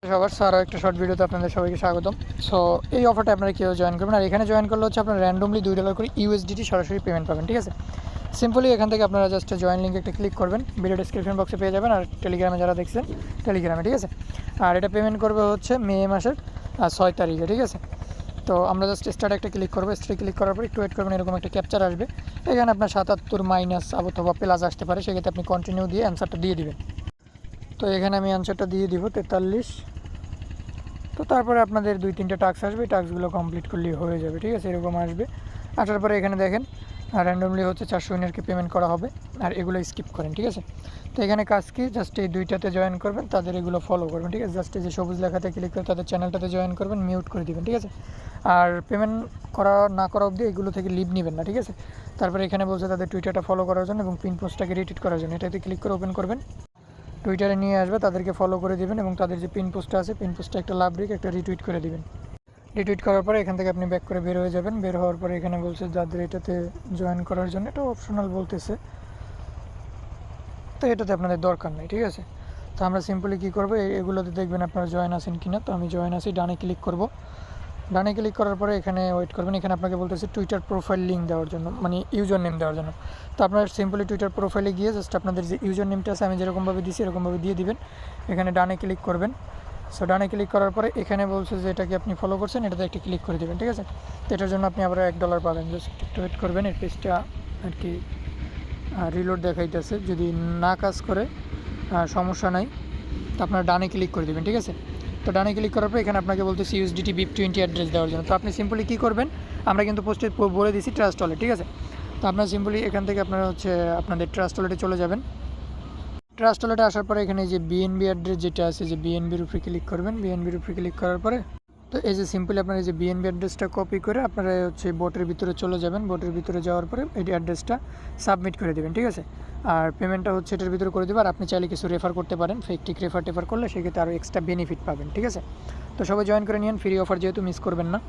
সবার আরও একটা শর্ট ভিডিওতে আপনাদের সবাইকে স্বাগতম। সো এই অফারটা আপনারা কেউ জয়েন করবেন, আর এখানে জয়েন করলে হচ্ছে আপনারা র্যান্ডমলি $2 করে ইউএসডিটি সরাসরি পেমেন্ট পাবেন। ঠিক আছে, সিম্পলি এখান থেকে আপনারা জাস্ট জয়েন লিঙ্কে একটা ক্লিক করবেন, ভিডিও ডিসক্রিপশন বক্সে পেয়ে যাবেন, আর টেলিগ্রামে যারা দেখছেন টেলিগ্রামে। ঠিক আছে, আর এটা পেমেন্ট করবে হচ্ছে মে মাসের 6 তারিখে। ঠিক আছে, তো আমরা জাস্ট স্টার্ট একটা ক্লিক করবো। স্টার্ট ক্লিক করার পর একটু ওয়েট করবেন, এরকম একটা ক্যাপচার আসবে। এখানে আপনার 77 মাইনাস অথবা প্লাস আসতে পারে, সেক্ষেত্রে আপনি কন্টিনিউ দিয়ে অ্যান্সারটা দিয়ে দিবেন। তো এখানে আমি অ্যান্সারটা দিয়ে দিব 43। তো তারপরে আপনাদের 2-3টা টাস্ক আসবে, টাস্কগুলো কমপ্লিট করলেই হয়ে যাবে। ঠিক আছে, এরকম আসবে। আসার পরে এখানে দেখেন র্যান্ডমলি হচ্ছে 400 উইনারকে পেমেন্ট করা হবে, আর এগুলো স্কিপ করেন। ঠিক আছে, তো এখানে কাজ কি, জাস্ট এই দুইটাতে জয়েন করবেন, তাদের এগুলো ফলো করবেন। ঠিক আছে, জাস্ট এই যে সবুজ লেখাতে ক্লিক করে তাদের চ্যানেলটাতে জয়েন করবেন, মিউট করে দিবেন। ঠিক আছে, আর পেমেন্ট করা না করা অবধি এগুলো থেকে লিভ নেবেন না। ঠিক আছে, তারপরে এখানে বলছে তাদের টুইটারটা ফলো করার জন্য এবং পিন পোস্টটাকে রিটুইট করার জন্য, এটাতে ক্লিক করে ওপেন করবেন। টুইটারে নিয়ে আসবে, তাদেরকে ফলো করে দিবেন এবং তাদের যে পিন পোস্টটা আছে, পিন পোস্টটা একটা লাভ রেখে একটা রিটুইট করে দিবেন। রিটুইট করার পরে এখান থেকে আপনি ব্যাক করে বের হয়ে যাবেন। বের হওয়ার পরে এখানে বলছে যাদের এটাতে জয়েন করার জন্য, এটা অপশনাল বলতেছে, তো এটাতে আপনাদের দরকার নেই। ঠিক আছে, তো আমরা সিম্পলি কী করবো, এগুলোতে দেখবেন আপনারা জয়েন আছেন কিনা। তো আমি জয়েন আছি, ডানে ক্লিক করব। ডানে ক্লিক করার পরে এখানে ওয়েট করবেন। এখানে আপনাকে বলতেছে টুইটার প্রোফাইল লিঙ্ক দেওয়ার জন্য, মানে ইউজার নেম দেওয়ার জন্য। তো আপনারা সিম্পলি টুইটার প্রোফাইলে গিয়ে জাস্ট আপনাদের যে ইউজার নেমটা আছে আমি যেরকমভাবে দিয়েছি এরকমভাবে দিয়ে দিবেন। এখানে ডানে ক্লিক করবেন। সো ডানে ক্লিক করার পরে এখানে বলছে যে এটাকে আপনি ফলো করছেন, এটাতে একটি ক্লিক করে দেবেন। ঠিক আছে, তো এটার জন্য আপনি আবার $1 পাবেন। জাস্ট একটু ওয়েট করবেন, এর পেজটা আর কি রিলোড দেখাইতেছে। যদি না কাজ করে সমস্যা নাই, তো আপনার ডানে ক্লিক করে দেবেন। ঠিক আছে, তো ডানে ক্লিক করার পর এখানে আপনাকে বলতেছি ইউএসডিটি BIP20 অ্যাড্রেস দেওয়ার জন্য। তো আপনি সিম্পলি কী করবেন, আমরা কিন্তু পোস্টে বলে দিছি ট্রাস্ট ওয়ালেট। ঠিক আছে, তো আপনার সিম্পলি এখান থেকে আপনারা হচ্ছে আপনাদের ট্রাস্ট ওয়ালেটে চলে যাবেন। ট্রাস্ট ওয়ালেটে আসার পরে এখানে যে বিএনবি অ্যাড্রেস যেটা আছে, যে বিএনবির উপরে ক্লিক করবেন। বিএনবির উপরে ক্লিক করার পরে তো এই যে সিম্পলি আপনার এই যে বিএনবি অ্যাড্রেসটা কপি করে আপনারা হচ্ছে বোটের ভিতরে চলে যাবেন। বোটের ভিতরে যাওয়ার পরে এই অ্যাড্রেসটা সাবমিট করে দেবেন। ঠিক আছে, আর পেমেন্টটা হচ্ছে এটার ভিতরে করে দেবেন। আর আপনি চাইলে কিছু রেফার করতে পারেন, ফেকটিক রেফার করলে সেক্ষেত্রে আরও এক্সট্রা বেনিফিট পাবেন। ঠিক আছে, তো সবাই জয়েন করে নিন, ফ্রি অফার যেহেতু মিস করবেন না।